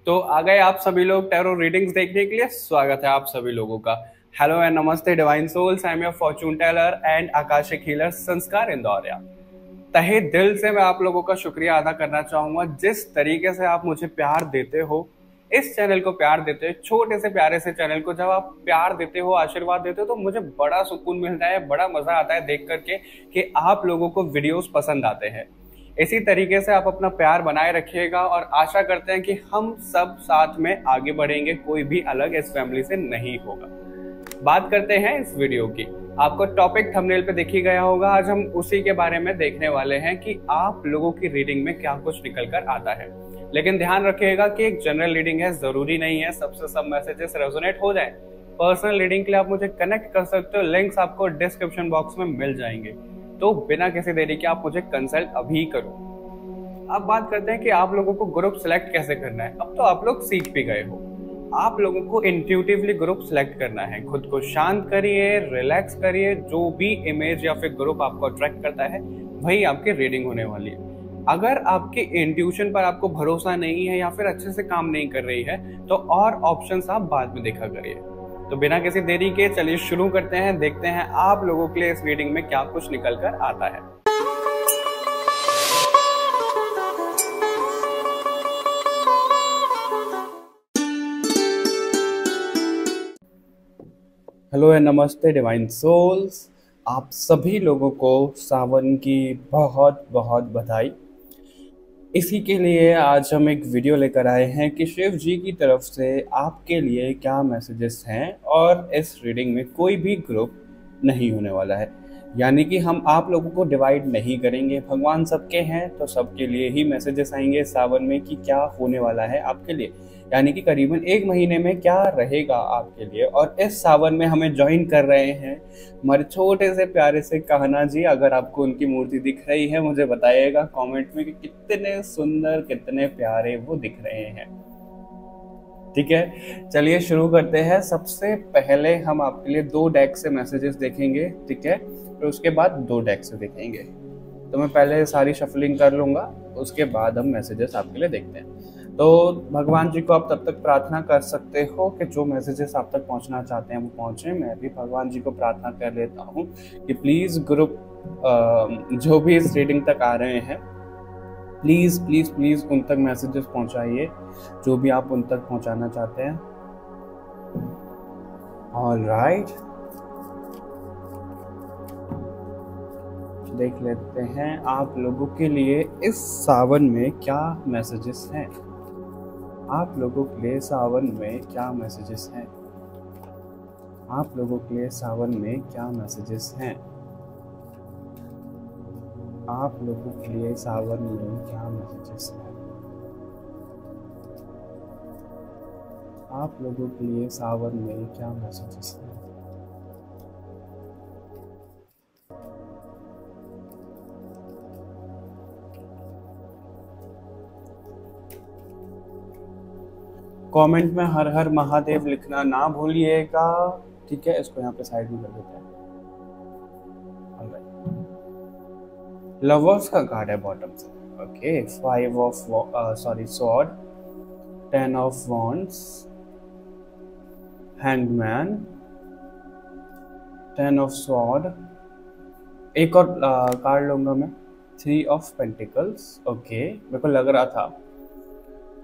तो आ गए आप सभी लोग टैरो रीडिंग्स देखने के लिए। स्वागत है आप सभी लोगों का। हेलो एंड नमस्ते divine souls, I am your fortune teller and आकाशिक हीलर संस्कार इंदौरिया। तहे दिल से मैं आप लोगों का शुक्रिया अदा करना चाहूंगा जिस तरीके से आप मुझे प्यार देते हो, इस चैनल को प्यार देते हो, छोटे से प्यारे से चैनल को जब आप प्यार देते हो, आशीर्वाद देते हो, तो मुझे बड़ा सुकून मिलता है, बड़ा मजा आता है देख करके कि आप लोगों को वीडियोस पसंद आते हैं। इसी तरीके से आप अपना प्यार बनाए रखिएगा और आशा करते हैं कि हम सब साथ में आगे बढ़ेंगे, कोई भी अलग इस फैमिली से नहीं होगा। बात करते हैं इस वीडियो की। आपको टॉपिक थंबनेल पे दिख ही गया होगा। आज हम उसी के बारे में देखने वाले हैं कि आप लोगों की रीडिंग में क्या कुछ निकल कर आता है। लेकिन ध्यान रखिएगा कि एक जनरल रीडिंग है, जरूरी नहीं है सबसे सब मैसेजेस रेजोनेट हो जाए। पर्सनल रीडिंग के लिए आप मुझे कनेक्ट कर सकते हो, लिंक्स आपको डिस्क्रिप्शन बॉक्स में मिल जाएंगे। तो बिना किसी देरी के आप मुझे कंसल्ट अभी करो। अब बात करते हैं कि आप लोगों को ग्रुप सिलेक्ट कैसे करना है। अब तो आप लोग सीख भी गए हो। आप लोगों को इंट्यूटिवली ग्रुप सिलेक्ट करना है। खुद को शांत करिए, रिलैक्स करिए। जो भी इमेज या फिर ग्रुप आपको अट्रैक्ट करता है वही आपकी रीडिंग होने वाली है। अगर आपके इंट्यूशन पर आपको भरोसा नहीं है या फिर अच्छे से काम नहीं कर रही है तो और ऑप्शंस आप बाद में देखा करिए। तो बिना किसी देरी के चलिए शुरू करते हैं। देखते हैं आप लोगों के लिए इस रीडिंग में क्या कुछ निकल कर आता है। हेलो एंड नमस्ते डिवाइन सोल्स, आप सभी लोगों को सावन की बहुत बहुत बधाई। इसी के लिए आज हम एक वीडियो लेकर आए हैं कि शिव जी की तरफ से आपके लिए क्या मैसेजेस हैं। और इस रीडिंग में कोई भी ग्रुप नहीं होने वाला है, यानी कि हम आप लोगों को डिवाइड नहीं करेंगे। भगवान सबके हैं तो सबके लिए ही मैसेजेस आएंगे सावन में कि क्या होने वाला है आपके लिए, यानी कि करीबन 1 महीने में क्या रहेगा आपके लिए। और इस सावन में हमें ज्वाइन कर रहे हैं हमारे छोटे से प्यारे से कहना जी। अगर आपको उनकी मूर्ति दिख रही है मुझे बताइएगा कमेंट में कि कितने सुंदर, कितने प्यारे वो दिख रहे हैं। ठीक है, चलिए शुरू करते हैं। सबसे पहले हम आपके लिए 2 डेक से मैसेजेस देखेंगे, ठीक है, फिर उसके बाद 2 डेक से देखेंगे। तो मैं पहले सारी शफलिंग कर लूँगा, उसके बाद हम मैसेजेस आपके लिए देखते हैं। तो भगवान जी को आप तब तक प्रार्थना कर सकते हो कि जो मैसेजेस आप तक पहुंचना चाहते हैं वो पहुंचे। मैं भी भगवान जी को प्रार्थना कर लेता हूं कि प्लीज़ ग्रुप जो भी इस रीडिंग तक आ रहे हैं, प्लीज़ प्लीज़ प्लीज़ उन तक मैसेजेस पहुंचाइए जो भी आप उन तक पहुंचाना चाहते हैं। ऑलराइट, देख लेते हैं आप लोगों के लिए इस सावन में क्या मैसेजेस हैं। आप लोगों के लिए सावन में क्या मैसेजेस हैं। आप लोगों के लिए सावन में क्या मैसेजेस हैं। आप लोगों के लिए सावन में क्या मैसेजेस हैं। आप लोगों के लिए सावन में क्या मैसेजेस हैं। कमेंट में हर हर महादेव लिखना ना भूलिएगा, ठीक है। इसको यहाँ पे साइड में कर देते हैं। लवर्स का कार्ड है बॉटम से, okay. 5 of sword, 10 of wands, hangman, 10 of sword. एक और कार्ड लूंगा मैं, 3 ऑफ पेंटिकल्स, ओके, मेरे को लग रहा था।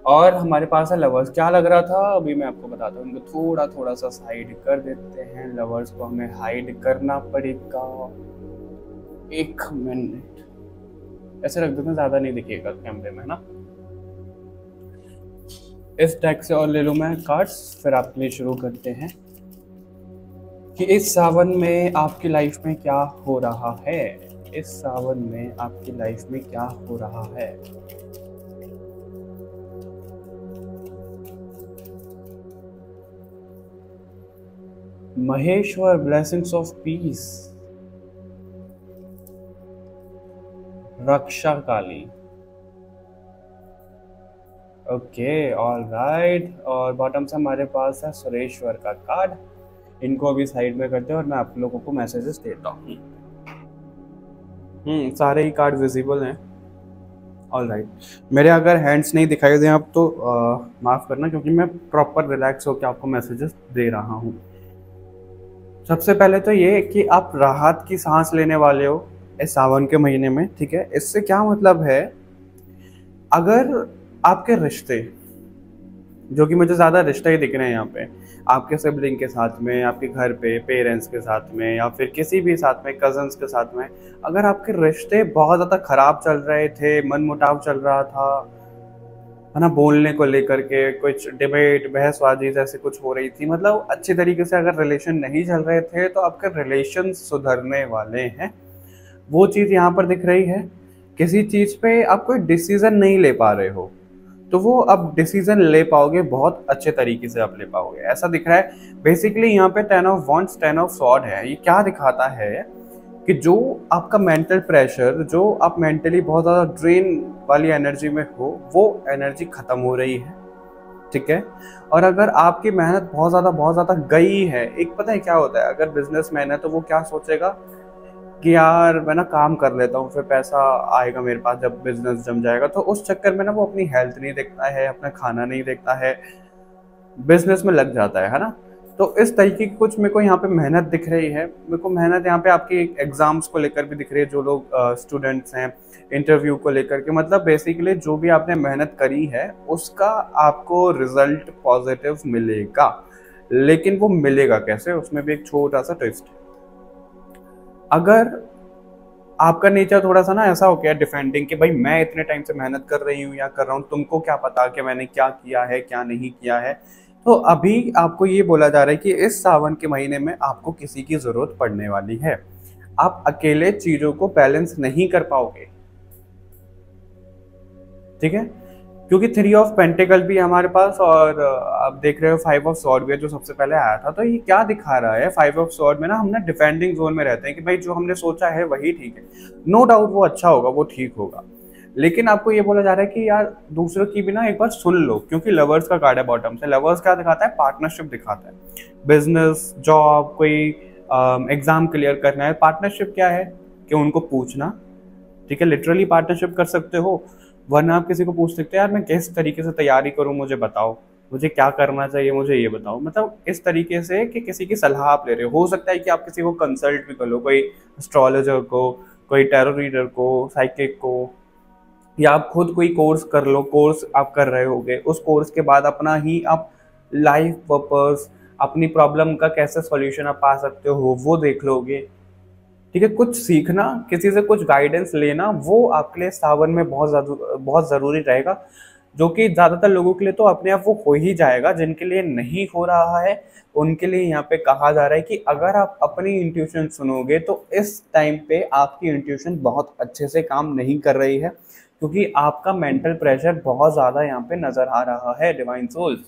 और हमारे पास है लवर्स। क्या लग रहा था अभी मैं आपको बताता हूँ। इनको थोड़ा थोड़ा सा साइड कर देते हैं। लवर्स को हमें हाइड करना पड़ेगा। 1 मिनट ऐसे रख देते हैं, ज्यादा नहीं दिखेगा कैमरे में ना। इस डेक से और ले लूँ मैं कार्ड्स, फिर आपके लिए शुरू करते हैं कि इस सावन में आपकी लाइफ में क्या हो रहा है। इस सावन में आपकी लाइफ में क्या हो रहा है। Maheshwar, blessings of peace. Raksha Kali, okay, all right. और बॉटम से हमारे पास है सुरेश्वर का कार्ड। इनको अभी साइड में करते हैं और मैं आप लोगों को मैसेजेस देता हूँ। सारे ही कार्ड विजिबल हैं। All right. मेरे अगर हैंड्स नहीं दिखाई दें आप तो माफ़ करना, क्योंकि मैं प्रॉपर रिलैक्स होकर आपको मैसेजेस दे रहा हूँ। सबसे पहले तो ये कि आप राहत की सांस लेने वाले हो इस सावन के महीने में, ठीक है। इससे क्या मतलब है, अगर आपके रिश्ते, जो कि मुझे ज़्यादा रिश्ते ही दिख रहे हैं यहाँ पे, आपके सिबलिंग के साथ में, आपके घर पे पेरेंट्स के साथ में, या फिर किसी भी साथ में, कजन्स के साथ में, अगर आपके रिश्ते बहुत ज़्यादा खराब चल रहे थे, मनमुटाव चल रहा था, है ना, बोलने को लेकर के कुछ डिबेट बहसबाजी जैसे कुछ हो रही थी, मतलब अच्छी तरीके से अगर रिलेशन नहीं चल रहे थे, तो आपके रिलेशन सुधरने वाले हैं। वो चीज़ यहाँ पर दिख रही है। किसी चीज़ पे आप कोई डिसीजन नहीं ले पा रहे हो, तो वो अब डिसीजन ले पाओगे, बहुत अच्छे तरीके से आप ले पाओगे, ऐसा दिख रहा है। बेसिकली यहाँ पे 10 ऑफ वॉन्ड्स 10 ऑफ सॉर्ड है। ये क्या दिखाता है कि जो आपका मेंटल प्रेशर, जो आप मेंटली बहुत ज़्यादा ड्रेन वाली एनर्जी में हो, वो एनर्जी खत्म हो रही है, ठीक है। और अगर आपकी मेहनत बहुत ज़्यादा गई है, एक पता है क्या होता है, अगर बिजनेसमैन है तो वो क्या सोचेगा कि यार मैं ना काम कर लेता हूँ, फिर पैसा आएगा मेरे पास जब बिजनेस जम जाएगा, तो उस चक्कर में ना वो अपनी हेल्थ नहीं देखता है, अपना खाना नहीं देखता है, बिजनेस में लग जाता है ना। तो इस तरीके की कुछ मेरे को यहाँ पे मेहनत दिख रही है। मेरे को मेहनत यहाँ पे आपकी एग्जाम्स को लेकर भी दिख रही है, जो लोग स्टूडेंट्स हैं, इंटरव्यू को लेकर के, मतलब बेसिकली जो भी आपने मेहनत करी है उसका आपको रिजल्ट पॉजिटिव मिलेगा। लेकिन वो मिलेगा कैसे, उसमें भी एक छोटा सा ट्विस्ट है। अगर आपका नेचर थोड़ा सा ना ऐसा हो गया डिफेंडिंग, कि भाई मैं इतने टाइम से मेहनत कर रही हूँ या कर रहा हूँ, तुमको क्या पता कि मैंने क्या किया है क्या नहीं किया है, तो अभी आपको ये बोला जा रहा है कि इस सावन के महीने में आपको किसी की जरूरत पड़ने वाली है। आप अकेले चीजों को बैलेंस नहीं कर पाओगे, ठीक है, क्योंकि 3 ऑफ पेंटिकल भी है हमारे पास, और आप देख रहे हो 5 ऑफ सॉर्ड भी है जो सबसे पहले आया था। तो ये क्या दिखा रहा है, 5 ऑफ सॉर्ड में ना हम ना डिफेंडिंग जोन में रहते हैं कि भाई जो हमने सोचा है वही ठीक है, नो डाउट वो अच्छा होगा, वो ठीक होगा। लेकिन आपको ये बोला जा रहा है कि यार दूसरों की भी ना एक बार सुन लो, क्योंकि लवर्स का कार्ड है बॉटम से। लवर्स क्या दिखाता है, पार्टनरशिप दिखाता है, बिजनेस, जॉब, कोई एग्जाम क्लियर करना है। पार्टनरशिप क्या है कि उनको पूछना, ठीक है, लिटरली पार्टनरशिप कर सकते हो, वरना आप किसी को पूछ सकते हैं यार मैं किस तरीके से तैयारी करूं, मुझे बताओ, मुझे क्या करना चाहिए, मुझे ये बताओ, मतलब इस तरीके से कि किसी की सलाह आप ले रहे हो सकता है कि आप किसी को कंसल्ट भी कर लो, कोई एस्ट्रोलॉजर को, कोई टैरो रीडर को, साइकिक को, या आप खुद कोई कोर्स कर लो। कोर्स आप कर रहे होगे, उस कोर्स के बाद अपना ही आप लाइफ पर्पस, अपनी प्रॉब्लम का कैसे सॉल्यूशन आप पा सकते हो वो देख लोगे, ठीक है। कुछ सीखना, किसी से कुछ गाइडेंस लेना, वो आपके लिए सावन में बहुत ज़रूरी रहेगा, जो कि ज़्यादातर लोगों के लिए तो अपने आप वो हो ही जाएगा। जिनके लिए नहीं हो रहा है उनके लिए यहाँ पे कहा जा रहा है कि अगर आप अपनी इंट्यूशन सुनोगे तो इस टाइम पे आपकी इंट्यूशन बहुत अच्छे से काम नहीं कर रही है, क्योंकि आपका मेंटल प्रेशर बहुत ज़्यादा यहाँ पे नज़र आ रहा है डिवाइन सोल्स।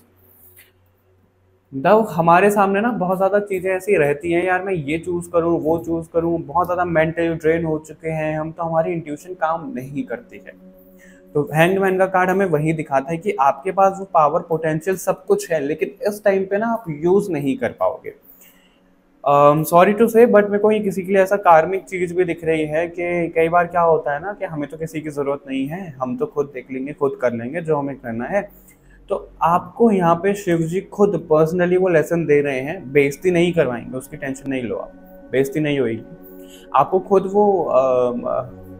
तब हमारे सामने ना बहुत ज़्यादा चीज़ें ऐसी रहती हैं, यार मैं ये चूज़ करूँ वो चूज़ करूँ, बहुत ज़्यादा मेंटली ड्रेन हो चुके हैं हम, तो हमारी इंट्यूशन काम नहीं करती है। तो हैंगमैन का कार्ड हमें वही दिखाता है कि आपके पास वो पावर पोटेंशियल सब कुछ है, लेकिन इस टाइम पे ना आप यूज़ नहीं कर पाओगे। सॉरी टू से, बट मेरे को ये किसी के लिए ऐसा कार्मिक चीज़ भी दिख रही है कि कई बार क्या होता है ना कि हमें तो किसी की ज़रूरत नहीं है, हम तो खुद देख लेंगे, खुद कर लेंगे जो हमें करना है। तो आपको यहाँ पे शिव जी खुद पर्सनली वो लेसन दे रहे हैं, बेइज्जती नहीं करवाएंगे, उसकी टेंशन नहीं लो आप, बेइज्जती नहीं होगी। आपको खुद वो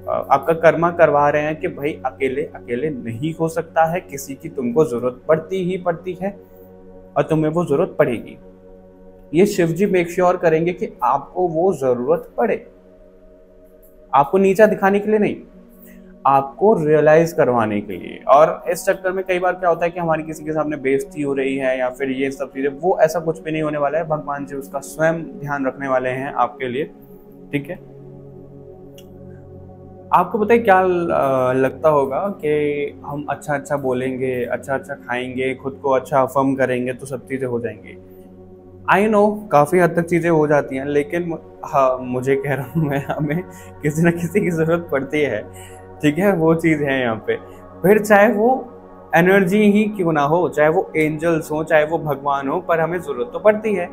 आपका कर्मा करवा रहे हैं कि भाई अकेले अकेले नहीं हो सकता है, किसी की तुमको जरूरत पड़ती ही पड़ती है और तुम्हें वो जरूरत पड़ेगी। ये शिव जी मेक श्योर करेंगे कि आपको वो जरूरत पड़े, आपको नीचा दिखाने के लिए नहीं, आपको रियलाइज करवाने के लिए। और इस चक्कर में कई बार क्या होता है कि हमारी किसी के सामने बेइज्जती हो रही है या फिर ये सब चीजें, वो ऐसा कुछ भी नहीं होने वाला है। भगवान जी उसका स्वयं ध्यान रखने वाले हैं आपके लिए, ठीक है। आपको पता है क्या लगता होगा कि हम अच्छा अच्छा बोलेंगे, अच्छा अच्छा खाएंगे, खुद को अच्छा अफर्म करेंगे तो सब चीज़ें हो जाएंगी। आई नो काफ़ी हद तक चीज़ें हो जाती हैं, लेकिन हाँ मुझे कह रहा हूँ मैं, हमें किसी न किसी की ज़रूरत पड़ती है, ठीक है। वो चीज़ है यहाँ पे, फिर चाहे वो एनर्जी ही क्यों ना हो, चाहे वो एंजल्स हो, चाहे वो भगवान हो, पर हमें ज़रूरत तो पड़ती है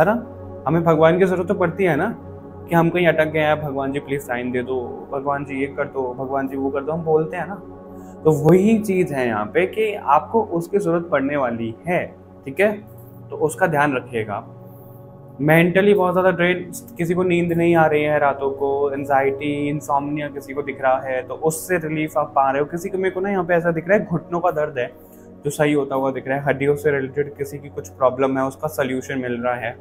ना, हमें भगवान की ज़रूरत तो पड़ती है ना, कि हम कहीं अटक गए हैं, भगवान जी प्लीज साइन दे दो, भगवान जी ये कर दो, भगवान जी वो कर दो, हम बोलते हैं ना। तो वही चीज है यहाँ पे कि आपको उसकी जरूरत पड़ने वाली है, ठीक है, तो उसका ध्यान रखिएगा। मेंटली बहुत ज़्यादा ड्रेन, किसी को नींद नहीं आ रही है रातों को, एंजाइटी इंसोम्निया किसी को दिख रहा है, तो उससे रिलीफ आप पा रहे हो। किसी को, मेरे को ना यहाँ पे ऐसा दिख रहा है घुटनों का दर्द है जो सही होता हुआ दिख रहा है, हड्डियों से रिलेटेड किसी की कुछ प्रॉब्लम है उसका सोल्यूशन मिल रहा है,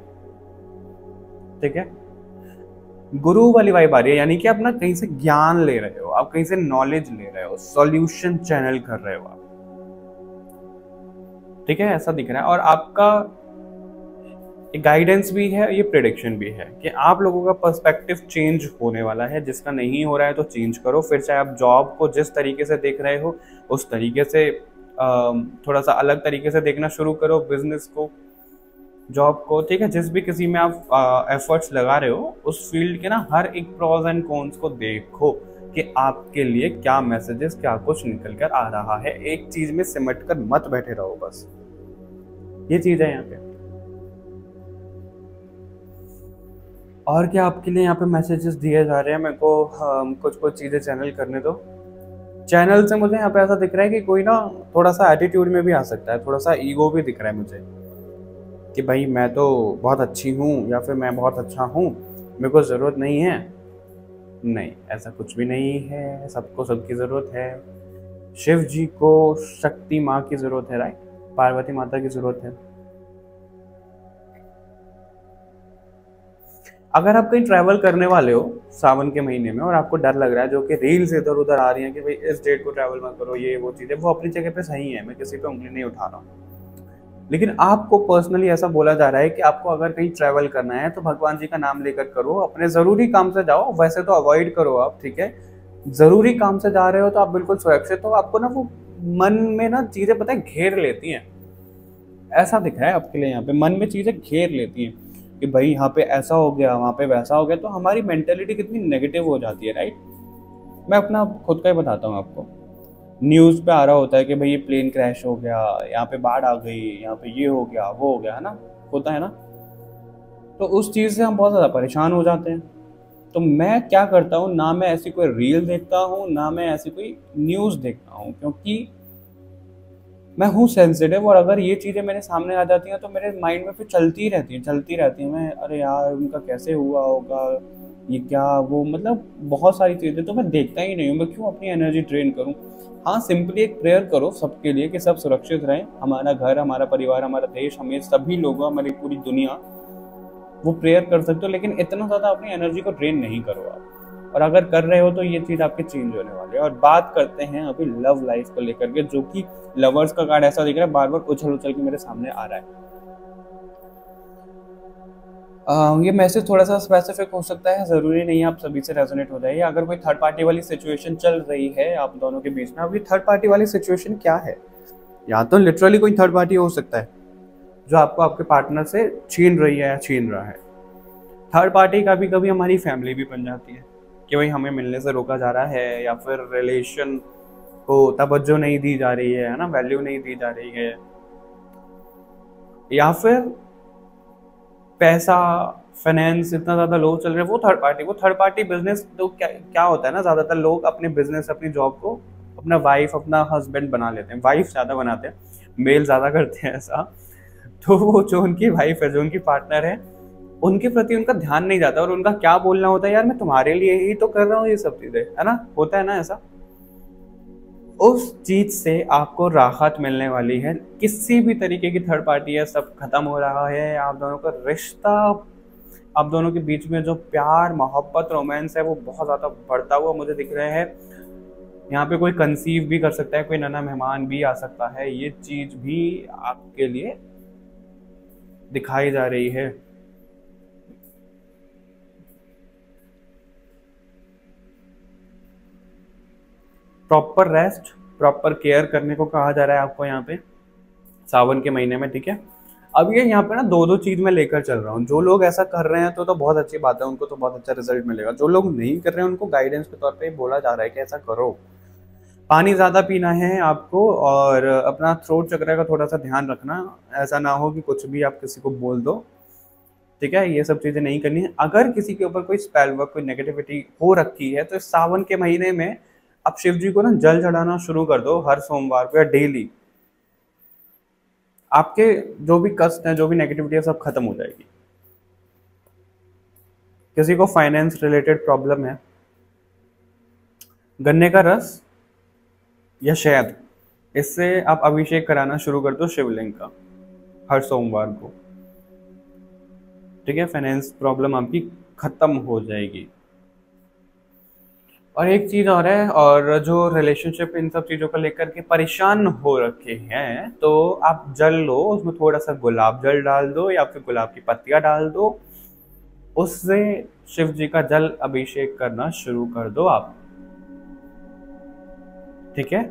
ठीक है। गुरु वाली वाइब आ रही है, यानी कि आप ना कहीं से ज्ञान ले रहे हो, आप कहीं से नॉलेज ले रहे हो, सॉल्यूशन चैनल कर रहे हो आप, ठीक है, ऐसा दिख रहा है। और आपका गाइडेंस भी है, ये प्रेडिक्शन भी है कि आप लोगों का पर्सपेक्टिव चेंज होने वाला है। जिसका नहीं हो रहा है तो चेंज करो। फिर चाहे आप जॉब को जिस तरीके से देख रहे हो उस तरीके से थोड़ा सा अलग तरीके से देखना शुरू करो, बिजनेस को, जॉब को, ठीक है। जिस भी किसी में आप एफर्ट्स लगा रहे हो उस फील्ड के ना हर एक प्रोज एंड कॉन्स को देखो कि आपके लिए क्या मैसेजेस, क्या कुछ निकल कर आ रहा है। एक चीज में सिमट कर मत बैठे रहो, बस ये चीज है यहाँ पे। और क्या आपके लिए यहाँ पे मैसेजेस दिए जा रहे हैं, मेरे को कुछ कुछ चीज़ें चैनल करने दो। चैनल से मुझे यहाँ पे ऐसा दिख रहा है कि कोई ना थोड़ा सा एटीट्यूड में भी आ सकता है, थोड़ा सा ईगो भी दिख रहा है मुझे कि भाई मैं तो बहुत अच्छी हूँ या फिर मैं बहुत अच्छा हूँ, मेरे को ज़रूरत नहीं है। नहीं, ऐसा कुछ भी नहीं है, सबको सबकी ज़रूरत है। शिव जी को शक्ति माँ की ज़रूरत है, राइट, पार्वती माता की ज़रूरत है। अगर आप कहीं ट्रैवल करने वाले हो सावन के महीने में और आपको डर लग रहा है, जो कि रील्स इधर उधर आ रही हैं कि भाई इस डेट को ट्रैवल मत करो, ये वो चीज़ें, वो अपनी जगह पे सही है, मैं किसी पे उंगली नहीं उठा रहा हूँ। लेकिन आपको पर्सनली ऐसा बोला जा रहा है कि आपको अगर कहीं ट्रैवल करना है तो भगवान जी का नाम लेकर करो, अपने ज़रूरी काम से जाओ, वैसे तो अवॉइड करो आप, ठीक है। ज़रूरी काम से जा रहे हो तो आप बिल्कुल सुरक्षित हो। आपको ना वो मन में ना चीज़ें पता है घेर लेती हैं, ऐसा दिख रहा है आपके लिए यहाँ पे, मन में चीज़ें घेर लेती हैं कि भाई यहाँ पे ऐसा हो गया, वहाँ पे वैसा हो गया, तो हमारी मेंटेलिटी कितनी नेगेटिव हो जाती है, राइट। मैं अपना खुद का ही बताता हूँ आपको। न्यूज़ पे आ रहा होता है कि भाई ये प्लेन क्रैश हो गया, यहाँ पे बाढ़ आ गई, यहाँ पे ये हो गया, वो हो गया, है ना, होता है ना। तो उस चीज़ से हम बहुत ज़्यादा परेशान हो जाते हैं। तो मैं क्या करता हूँ, ना मैं ऐसी कोई रील देखता हूँ, ना मैं ऐसी कोई न्यूज़ देखता हूँ, क्योंकि मैं हूँ सेंसिटिव। और अगर ये चीज़ें मेरे सामने आ जाती हैं तो मेरे माइंड में फिर चलती रहती हैं। मैं, अरे यार उनका कैसे हुआ होगा, ये क्या, वो, मतलब बहुत सारी चीज़ें तो मैं देखता ही नहीं हूँ। मैं क्यों अपनी एनर्जी ड्रेन करूँ। हाँ, सिंपली एक प्रेयर करो सबके लिए कि सब सुरक्षित रहें, हमारा घर, हमारा परिवार, हमारा देश, हमें सभी लोग, हमारी पूरी दुनिया, वो प्रेयर कर सकते हो। लेकिन इतना ज़्यादा अपनी एनर्जी को ड्रेन नहीं करो आप। और अगर कर रहे हो तो ये चीज़ आपके चेंज होने वाली है। और बात करते हैं अभी लव लाइफ को लेकर के, जो कि लवर्स का कार्ड ऐसा दिख रहा है, बार बार उछल उछल के मेरे सामने आ रहा है। ये मैसेज थोड़ा सा स्पेसिफिक हो सकता है, ज़रूरी नहीं है आप सभी से रेजोनेट हो जाए। अगर कोई थर्ड पार्टी वाली सिचुएशन चल रही है आप दोनों के बीच में, अभी थर्ड पार्टी वाली सिचुएशन क्या है, या तो लिटरली कोई थर्ड पार्टी हो सकता है जो आपको आपके पार्टनर से छीन रही है या छीन रहा है। थर्ड पार्टी कभी कभी हमारी फैमिली भी बन जाती है कि भाई हमें मिलने से रोका जा रहा है, या फिर रिलेशन को तवज्जो नहीं दी जा रही है ना, वैल्यू नहीं दी जा रही है, या फिर पैसा, फाइनेंस इतना ज़्यादा लो चल रहा है। वो थर्ड पार्टी बिजनेस तो क्या होता है ना, ज़्यादातर लोग अपने बिजनेस, अपनी जॉब को अपना वाइफ, अपना हस्बैंड बना लेते हैं। वाइफ ज़्यादा बनाते हैं, मेल ज़्यादा करते हैं ऐसा। तो वो जो उनकी वाइफ है, जो उनकी पार्टनर है, उनके प्रति उनका ध्यान नहीं जाता और उनका क्या बोलना होता है, यार मैं तुम्हारे लिए ही तो कर रहा हूँ ये सब चीज़ें, है ना, होता है ना ऐसा। उस चीज से आपको राहत मिलने वाली है। किसी भी तरीके की थर्ड पार्टी है, सब खत्म हो रहा है। आप दोनों का रिश्ता, आप दोनों के बीच में जो प्यार, मोहब्बत, रोमांस है, वो बहुत ज़्यादा बढ़ता हुआ मुझे दिख रहा है। यहाँ पे कोई कंसीव भी कर सकता है, कोई नया मेहमान भी आ सकता है, ये चीज़ भी आपके लिए दिखाई जा रही है। प्रॉपर रेस्ट, प्रॉपर केयर करने को कहा जा रहा है आपको यहाँ पे सावन के महीने में, ठीक है। अब ये यहाँ पे ना दो चीज में लेकर चल रहा हूँ। जो लोग ऐसा कर रहे हैं तो बहुत अच्छी बात है, उनको तो बहुत अच्छा रिजल्ट मिलेगा। जो लोग नहीं कर रहे हैं उनको गाइडेंस के तौर पे बोला जा रहा है कि ऐसा करो। पानी ज़्यादा पीना है आपको, और अपना थ्रोट चक्र का थोड़ा सा ध्यान रखना। ऐसा ना हो कि कुछ भी आप किसी को बोल दो ठीक है, ये सब चीजें नहीं करनी है। अगर किसी के ऊपर कोई स्पेल वर्क, कोई नेगेटिविटी हो रखी है, तो इस सावन के महीने में आप शिव जी को ना जल चढ़ाना शुरू कर दो हर सोमवार को या डेली। आपके जो भी कष्ट है, जो भी नेगेटिविटी है, सब खत्म हो जाएगी। किसी को फाइनेंस रिलेटेड प्रॉब्लम है, गन्ने का रस या शहद, इससे आप अभिषेक कराना शुरू कर दो शिवलिंग का हर सोमवार को। ठीक है, फाइनेंस प्रॉब्लम आपकी खत्म हो जाएगी। और एक चीज और है, और जो रिलेशनशिप इन सब चीजों को लेकर के परेशान हो रखे हैं, तो आप जल लो, उसमें थोड़ा सा गुलाब जल डाल दो या फिर गुलाब की पत्तियां डाल दो, उससे शिव जी का जल अभिषेक करना शुरू कर दो आप। ठीक है,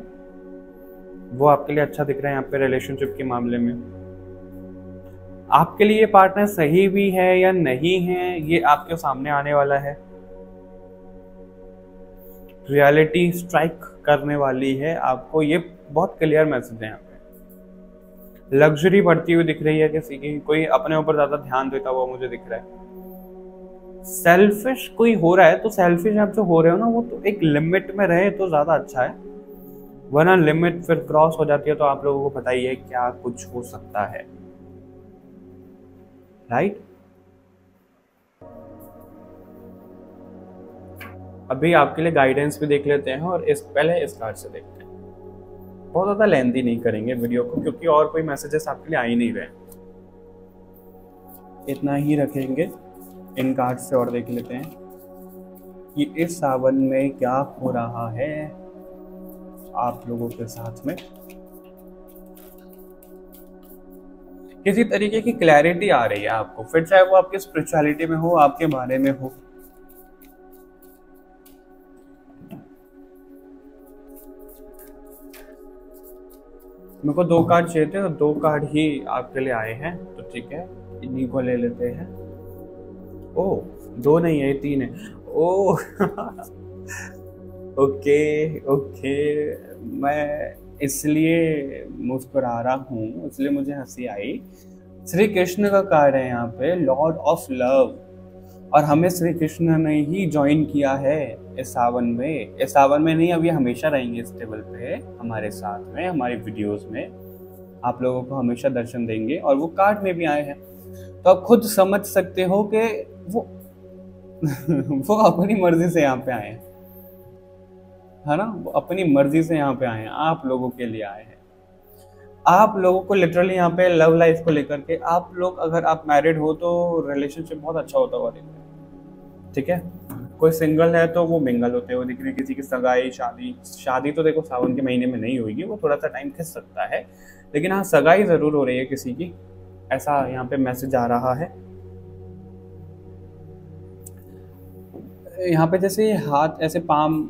वो आपके लिए अच्छा दिख रहा है यहाँ पे रिलेशनशिप के मामले में। आपके लिए पार्टनर सही भी है या नहीं है, ये आपके सामने आने वाला है। रियलिटी स्ट्राइक करने वाली है आपको, ये बहुत क्लियर मैसेज है यहाँ पे। लग्जरी बढ़ती हुई दिख रही है किसी की, कोई अपने ऊपर ज्यादा ध्यान देता हुआ मुझे दिख रहा है। सेल्फिश कोई हो रहा है, तो सेल्फिश आप जो हो रहे हो ना, वो तो एक लिमिट में रहे तो ज्यादा अच्छा है, वरना लिमिट फिर क्रॉस हो जाती है तो आप लोगों को पता ही है क्या कुछ हो सकता है। राइट, अभी आपके लिए गाइडेंस भी देख लेते हैं, और पहले इस कार्ड से देखते हैं। बहुत ज्यादा लेंथी नहीं करेंगे वीडियो को, क्योंकि और कोई मैसेजेस आपके लिए आ ही नहीं रहे, इतना ही रखेंगे। इन कार्ड से और देख लेते हैं कि इस सावन में क्या हो रहा है आप लोगों के साथ में। किसी तरीके की क्लैरिटी आ रही है आपको, फिर चाहे वो आपके स्पिरिचुअलिटी में हो, आपके बारे में हो। मेरे को 2 कार्ड चाहिए थे, तो 2 कार्ड ही आपके लिए आए हैं, तो ठीक है, इन्हीं को ले लेते हैं। ओ 2 नहीं है, 3 है। ओ ओके ओके, मैं इसलिए मुस्कुरा रहा हूँ, इसलिए मुझे हंसी आई। श्री कृष्ण का कार्ड है यहाँ पे, लॉर्ड ऑफ लव, और हमें श्री कृष्ण ने ही ज्वाइन किया है इस सावन में। इस सावन में नहीं, अब ये हमेशा रहेंगे इस टेबल पे हमारे साथ में, हमारी वीडियोस में आप लोगों को हमेशा दर्शन देंगे, और वो कार्ड में भी आए हैं, तो आप खुद समझ सकते हो कि वो वो अपनी मर्जी से यहाँ पे आए हैं, है ना, वो अपनी मर्जी से यहाँ पे आए हैं, आप लोगों के लिए आए हैं। आप लोगों को लिटरली यहाँ पे लव लाइफ को लेकर के, आप लोग अगर आप मैरिड हो तो रिलेशनशिप बहुत अच्छा होता हुआ दिख रहा है। ठीक है, कोई सिंगल है तो वो मिंगल होते हुए दिख रही है। किसी की सगाई, शादी तो देखो सावन के महीने में नहीं होगी, वो थोड़ा सा टाइम खिंच सकता है, लेकिन हाँ सगाई जरूर हो रही है किसी की, ऐसा यहाँ पे मैसेज आ रहा है। यहाँ पे जैसे हाथ ऐसे पाम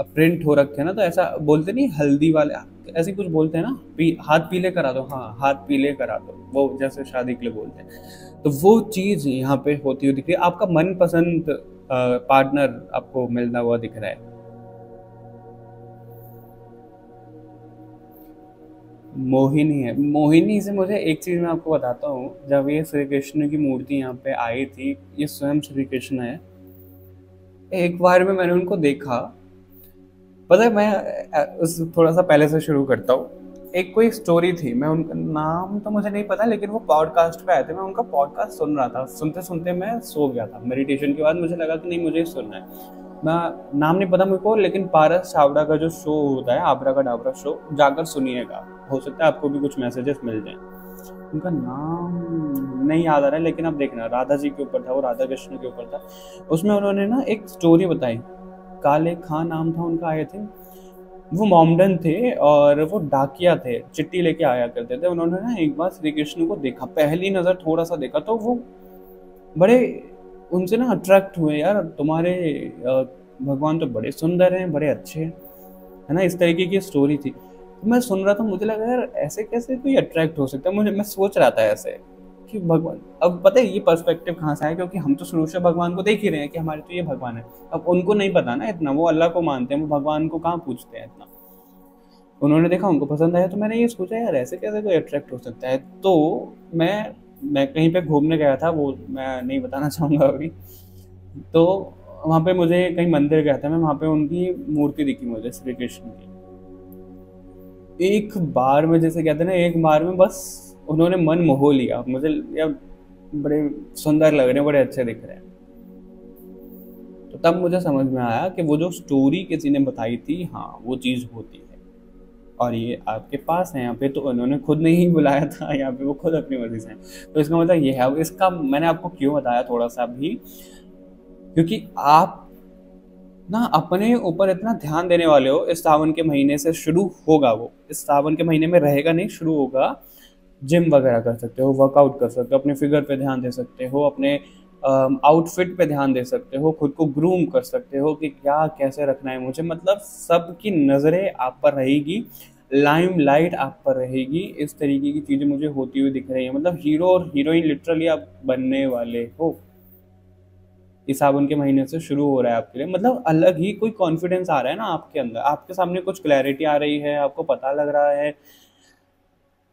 प्रिंट हो रखे हैं ना, तो ऐसा बोलते नहीं, हल्दी वाले ऐसे कुछ बोलते हैं ना, हाथ पीले करा दो, हाँ हाथ पीले करा दो, वो जैसे शादी के लिए बोलते हैं, तो वो चीज यहाँ पे होती हुई दिख रही है। आपका मनपसंद पार्टनर आपको मिलता हुआ दिख रहा है। मोहिनी है, मोहिनी से मुझे एक चीज मैं आपको बताता हूँ, जब ये श्री कृष्ण की मूर्ति यहाँ पे आई थी, ये स्वयं श्री कृष्ण है। एक बार में मैंने उनको देखा, पता है, मैं उस थोड़ा सा पहले से शुरू करता हूँ। एक कोई स्टोरी थी, मैं उनका नाम तो मुझे नहीं पता, लेकिन वो पॉडकास्ट पे आए थे, मैं उनका पॉडकास्ट सुन रहा था, सुनते सुनते मैं सो गया था। मेडिटेशन के बाद मुझे लगा कि नहीं मुझे सुनना है, मैं नाम नहीं पता मुझको, लेकिन पारस छावड़ा का जो शो होता है, आबरा का डाबरा शो, जाकर सुनिएगा, हो सकता है आपको भी कुछ मैसेजेस मिल जाएं। उनका नाम नहीं याद आ रहा है, लेकिन आप देखना, राधा जी के ऊपर था, वो राधा कृष्ण के ऊपर था। उसमें उन्होंने ना एक स्टोरी बताई, काले खां नाम था उनका, आए थे वो मॉमडन थे, और वो डाकिया थे, चिट्ठी लेके आया करते थे। उन्होंने ना एक बार श्री कृष्ण को देखा, पहली नजर थोड़ा सा देखा, तो वो बड़े उनसे ना अट्रैक्ट हुए, यार तुम्हारे भगवान तो बड़े सुंदर हैं, बड़े अच्छे हैं, है ना, इस तरीके की स्टोरी थी। तो मैं सुन रहा था, मुझे लगा यार ऐसे कैसे कोई अट्रैक्ट हो सकता है, मैं सोच रहा था ऐसे कि भगवान, अब पता है ये पर्सपेक्टिव कहाँ से आया, क्योंकि हम तो शुरू से भगवान को देख ही रहे हैं कि हमारे तो ये भगवान है। अब उनको नहीं पता ना इतना, वो अल्लाह को मानते हैं, वो भगवान को कहाँ पूछते हैं इतना। उन्होंने देखा, उनको पसंद आया, तो मैंने ये सोचा यार ऐसे कैसे कोई अट्रैक्ट हो सकता है। तो मैं मैं कहीं पे घूमने गया था, वो मैं नहीं बताना चाहूँगा अभी। तो वहाँ पे मुझे कहीं मंदिर गया था मैं, वहाँ पे उनकी मूर्ति दिखी मुझे श्री कृष्ण की। एक बार में, जैसे कहते हैं ना, एक बार में बस उन्होंने मन मोह लिया मुझे। यार बड़े सुंदर लग रहे हैं, बड़े अच्छे दिख रहे हैं। तो तब मुझे समझ में आया कि वो जो स्टोरी किसी ने बताई थी, हाँ वो चीज़ होती है और ये आपके पास है यहाँ पे। तो उन्होंने खुद नहीं बुलाया था यहाँ पे, वो खुद अपनी मर्जी से हैं। तो इसका मतलब ये है। अब इसका मैंने आपको क्यों बताया थोड़ा सा भी, क्योंकि आप ना अपने ऊपर इतना ध्यान देने वाले हो। इस सावन के महीने से शुरू होगा, वो इस सावन के महीने में रहेगा नहीं, शुरू होगा। जिम वगैरह कर सकते हो, वर्कआउट कर सकते हो, अपने फिगर पे ध्यान दे सकते हो, अपने आउटफिट पे ध्यान दे सकते हो, खुद को ग्रूम कर सकते हो कि क्या कैसे रखना है मुझे। मतलब सबकी नज़रें आप पर रहेगी, लाइम लाइट आप पर रहेगी। इस तरीके की चीज़ें मुझे होती हुई दिख रही है। मतलब हीरो और हीरोइन लिटरली आप बनने वाले हो। इस सावन के महीने से शुरू हो रहा है आपके लिए। मतलब अलग ही कोई कॉन्फिडेंस आ रहा है ना आपके अंदर, आपके सामने कुछ क्लैरिटी आ रही है, आपको पता लग रहा है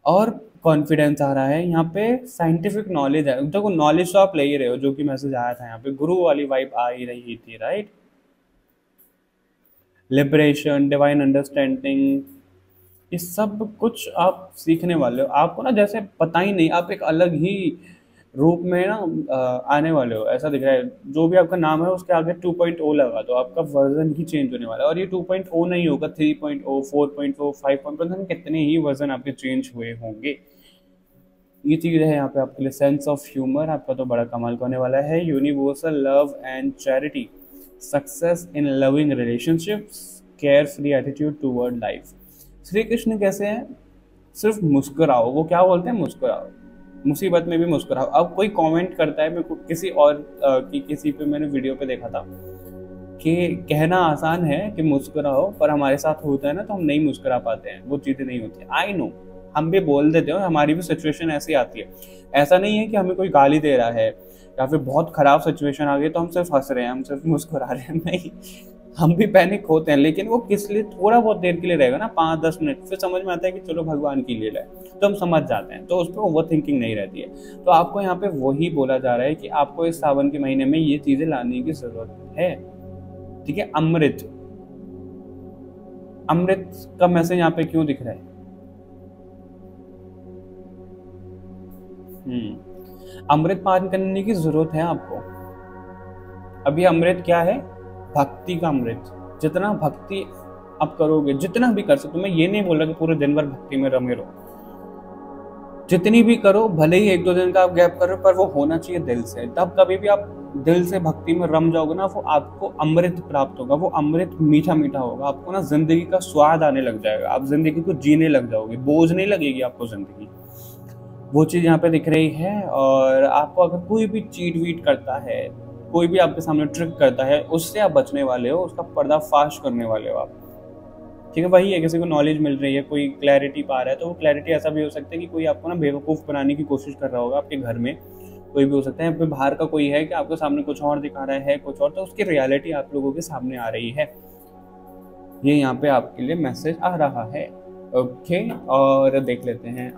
और कॉन्फिडेंस आ रहा है। यहाँ पे साइंटिफिक नॉलेज है। देखो नॉलेज तो आप ले ही रहे हो, जो कि मैसेज आया था यहाँ पे, गुरु वाली वाइब आ ही रही थी, राइट। लिबरेशन, डिवाइन अंडरस्टैंडिंग, ये सब कुछ आप सीखने वाले हो। आपको ना जैसे पता ही नहीं, आप एक अलग ही रूप में ना आने वाले हो, ऐसा दिख रहा है। जो भी आपका नाम है उसके आगे 2.0 लगा दो, आपका वर्जन ही चेंज होने वाला है। और ये 2.0 नहीं होगा, 3.0, 4.0, 5.0, कितने ही वर्जन आपके चेंज हुए होंगे। ये चीज़ है यहाँ पे आपके लिए। सेंस ऑफ ह्यूमर आपका तो बड़ा कमाल का होने वाला है। Universal love and charity, success in loving relationships, care free attitude toward life. Shri Krishna कैसे हैं? सिर्फ मुस्कुराओ। वो क्या बोलते हैं? मुस्कुराओ, मुसीबत में भी मुस्कुराओ। अब कोई कमेंट करता है, मेरे को किसी और की किसी पे मैंने वीडियो पे देखा था कि कहना आसान है कि मुस्कुराओ, पर हमारे साथ होता है ना तो हम नहीं मुस्कुरा पाते हैं, वो चीज़ें नहीं होती। आई नो, हम भी बोल देते हो, हमारी भी सिचुएशन ऐसी आती है। ऐसा नहीं है कि हमें कोई गाली दे रहा है या फिर बहुत खराब सिचुएशन आ गई तो हम सिर्फ हंस रहे हैं, हम सिर्फ मुस्कुरा रहे हैं, नहीं। हम भी पैनिक होते हैं, लेकिन वो किस लिए, थोड़ा बहुत देर के लिए रहेगा ना, 5-10 मिनट, फिर समझ में आता है कि चलो भगवान की लीला है, तो हम समझ जाते हैं। तो उस पर ओवर थिंकिंग नहीं रहती है। तो आपको यहाँ पे वही बोला जा रहा है कि आपको इस सावन के महीने में ये चीजें लाने की जरूरत है, ठीक है। अमृत, अमृत का मैसेज यहाँ पे क्यों दिख रहा है? अमृत पान करने की जरूरत है आपको। अभी अमृत क्या है? भक्ति का अमृत। जितना भक्ति आप करोगे, जितना भी कर सकते हो, मैं ये नहीं बोल रहा कि पूरे दिन भर भक्ति में रमे रहो, जितनी भी करो, भले ही 1-2 दिन का आप गैप करो, पर वो होना चाहिए दिल से। तब कभी भी आप दिल से भक्ति में रम जाओगे ना, वो आपको अमृत प्राप्त होगा। वो अमृत मीठा मीठा होगा, आपको ना जिंदगी का स्वाद आने लग जाएगा, आप जिंदगी को जीने लग जाओगे, बोझ नहीं लगेगी आपको जिंदगी। वो चीज़ यहाँ पे दिख रही है। और आपको अगर कोई भी चीट वीट करता है, कोई भी आपके सामने ट्रिक करता है, उससे आप बचने वाले हो, उसका पर्दाफाश करने वाले हो आप, ठीक है। वही है, किसी को नॉलेज मिल रही है, कोई क्लैरिटी पा रहा है, तो वो क्लैरिटी ऐसा भी हो सकता है कि कोई आपको ना बेवकूफ़ बनाने की कोशिश कर रहा होगा आपके घर में, कोई भी हो सकता है। फिर बाहर का कोई है कि आपके सामने कुछ और दिखा रहा है, कुछ और, तो उसकी रियलिटी आप लोगों के सामने आ रही है। ये यहाँ पे आपके लिए मैसेज आ रहा है, ओके। और देख लेते हैं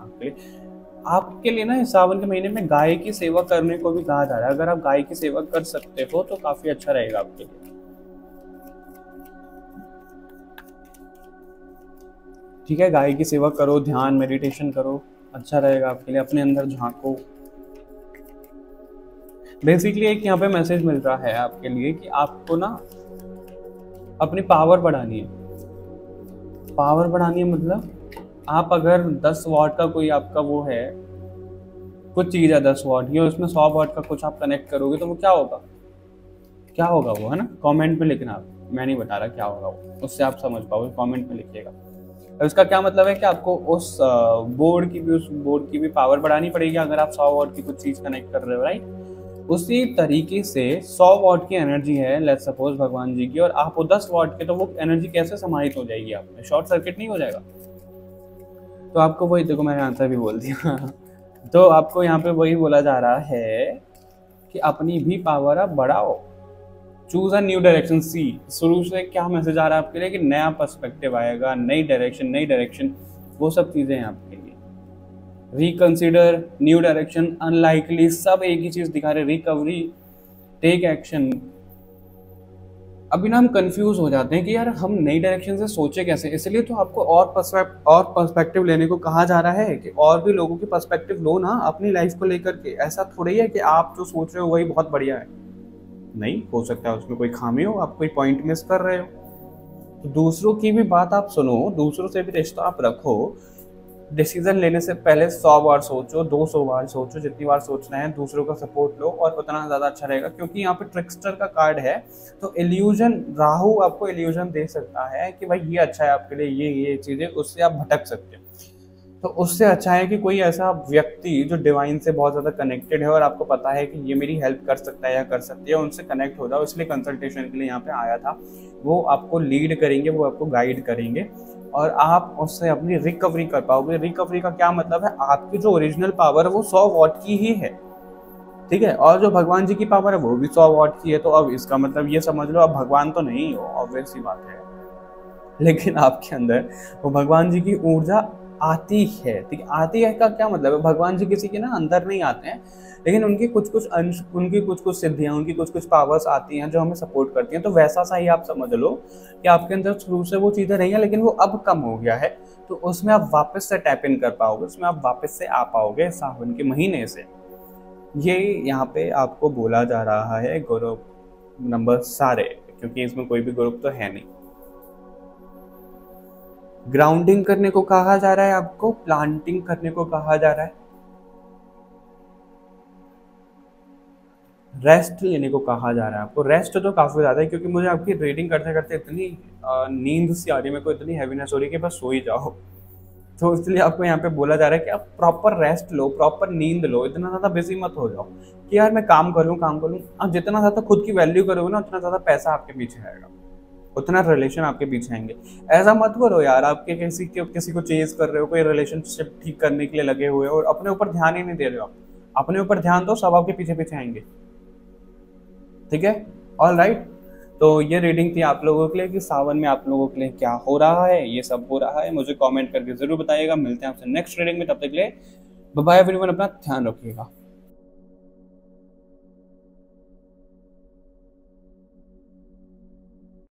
आपके लिए ना, इस सावन के महीने में गाय की सेवा करने को भी कहा जा रहा है। अगर आप गाय की सेवा कर सकते हो तो काफी अच्छा रहेगा आपके लिए, ठीक है। गाय की सेवा करो, ध्यान मेडिटेशन करो, अच्छा रहेगा आपके लिए। अपने अंदर झांको। बेसिकली एक यहाँ पे मैसेज मिल रहा है आपके लिए कि आपको ना अपनी पावर बढ़ानी है। पावर बढ़ानी है मतलब, आप अगर 10 वॉट का कोई आपका वो है, कुछ चीज़ है 10 वॉट, या उसमें 100 वॉट का कुछ आप कनेक्ट करोगे तो वो क्या होगा? क्या होगा वो, है ना? कमेंट में लिखना आप, मैं नहीं बता रहा क्या होगा वो, उससे आप समझ पाओगे, कमेंट में लिखिएगा। अब इसका क्या मतलब है कि आपको उस बोर्ड की भी पावर बढ़ानी पड़ेगी अगर आप 100 वॉट की कुछ चीज़ कनेक्ट कर रहे हो, राइट। उसी तरीके से 100 वॉट की एनर्जी है, लेट्स सपोज भगवान जी की, और आप वो 10 वॉट के, तो वो एनर्जी कैसे समाहित हो जाएगी आप में? शॉर्ट सर्किट नहीं हो जाएगा? तो आपको वही, देखो मैंने आंसर भी बोल दिया तो आपको यहाँ पे वही बोला जा रहा है कि अपनी भी पावर आप बढ़ाओ, चूज अ न्यू डायरेक्शन। सी, शुरू से क्या मैसेज आ रहा है आपके लिए कि नया पर्सपेक्टिव आएगा, नई डायरेक्शन, वो सब चीज़ें हैं आपके लिए। रिकंसिडर, न्यू डायरेक्शन, अनलाइकली, सब एक ही चीज दिखा रहे, रिकवरी, टेक एक्शन। अभी ना हम कंफ्यूज हो जाते हैं कि यार हम नई डायरेक्शन से सोचे कैसे, इसलिए तो आपको और पर्सपेक्टिव लेने को कहा जा रहा है कि और भी लोगों की पर्सपेक्टिव लो ना अपनी लाइफ को लेकर के। ऐसा थोड़ी है कि आप जो सोच रहे हो वही बहुत बढ़िया है, नहीं हो सकता है उसमें कोई खामी हो, आप कोई पॉइंट मिस कर रहे हो। तो दूसरों की भी बात आप सुनो, दूसरों से भी रिश्ता आप रखो। डिसीजन लेने से पहले 100 बार सोचो, 200 बार सोचो, जितनी बार सोचना है। दूसरों का सपोर्ट लो और उतना ज़्यादा अच्छा रहेगा, क्योंकि यहाँ पे ट्रिक्स्टर का कार्ड है। तो इल्यूजन, राहु आपको इल्यूजन दे सकता है कि भाई ये अच्छा है आपके लिए, ये चीज़ें, उससे आप भटक सकते हो। तो उससे अच्छा है कि कोई ऐसा व्यक्ति जो डिवाइन से बहुत ज़्यादा कनेक्टेड है और आपको पता है कि ये मेरी हेल्प कर सकता है या कर सकती है, उनसे कनेक्ट हो जाओ। इसलिए कंसल्टेशन के लिए यहाँ पे आया था। वो आपको लीड करेंगे, वो आपको गाइड करेंगे और आप उससे अपनी रिकवरी कर पाओगे। रिकवरी का क्या मतलब है, आपकी जो ओरिजिनल पावर है वो 100 वॉट की ही है, ठीक है, और जो भगवान जी की पावर है वो भी 100 वॉट की है। तो अब इसका मतलब ये समझ लो आप भगवान तो नहीं हो, ऑब्वियस सी बात है, लेकिन आपके अंदर वो भगवान जी की ऊर्जा आती है। ठीक है, आती है का क्या मतलब है, भगवान जी किसी के ना अंदर नहीं आते हैं, लेकिन उनकी कुछ कुछ अंश, उनकी कुछ कुछ सिद्धियां, उनकी कुछ कुछ पावर्स आती हैं जो हमें सपोर्ट करती हैं। तो वैसा सा ही आप समझ लो कि आपके अंदर शुरू से वो चीज़ें रही हैं, लेकिन वो अब कम हो गया है। तो उसमें आप वापस से टैप इन कर पाओगे, उसमें आप वापस से आ पाओगे सावन के महीने से। ये यहाँ पे आपको बोला जा रहा है ग्रुप नंबर सारे, क्योंकि इसमें कोई भी ग्रुप तो है नहीं। ग्राउंडिंग करने को कहा जा रहा है, आपको प्लांटिंग करने को कहा जा रहा है, रेस्ट लेने को कहा जा रहा है। आपको रेस्ट तो काफी ज्यादा है, क्योंकि मुझे आपकी रीडिंग करते करते इतनी नींद सी आ रही है, मेरे को इतनी हैवीनेस हो रही है कि बस सो ही जाओ। तो इसलिए आपको यहाँ पे बोला जा रहा है कि आप प्रॉपर रेस्ट लो, प्रॉपर नींद लो, इतना ज्यादा बिजी मत हो जाओ कि यार मैं काम कर लूँ काम कर लूँ। आप जितना ज्यादा खुद की वैल्यू करोगे ना, उतना ज्यादा पैसा आपके पीछे आएगा, उतना रिलेशन आपके पीछे आएंगे। ऐसा मत करो यार, आपके किसी को चेज कर रहे हो, कोई रिलेशनशिप ठीक करने के लिए लगे हुए हो और अपने ऊपर ध्यान ही नहीं दे रहे हो। आप अपने ऊपर ध्यान दो, सब आपके पीछे पीछे आएंगे। ठीक है, ऑल राइट। तो ये रीडिंग थी आप लोगों के लिए कि सावन में आप लोगों के लिए क्या हो रहा है, ये सब हो रहा है। मुझे कमेंट करके जरूर बताइएगा। मिलते हैं आपसे नेक्स्ट रीडिंग में, तब तक के लिए बाय बाय एवरीवन, अपना ध्यान रखिएगा।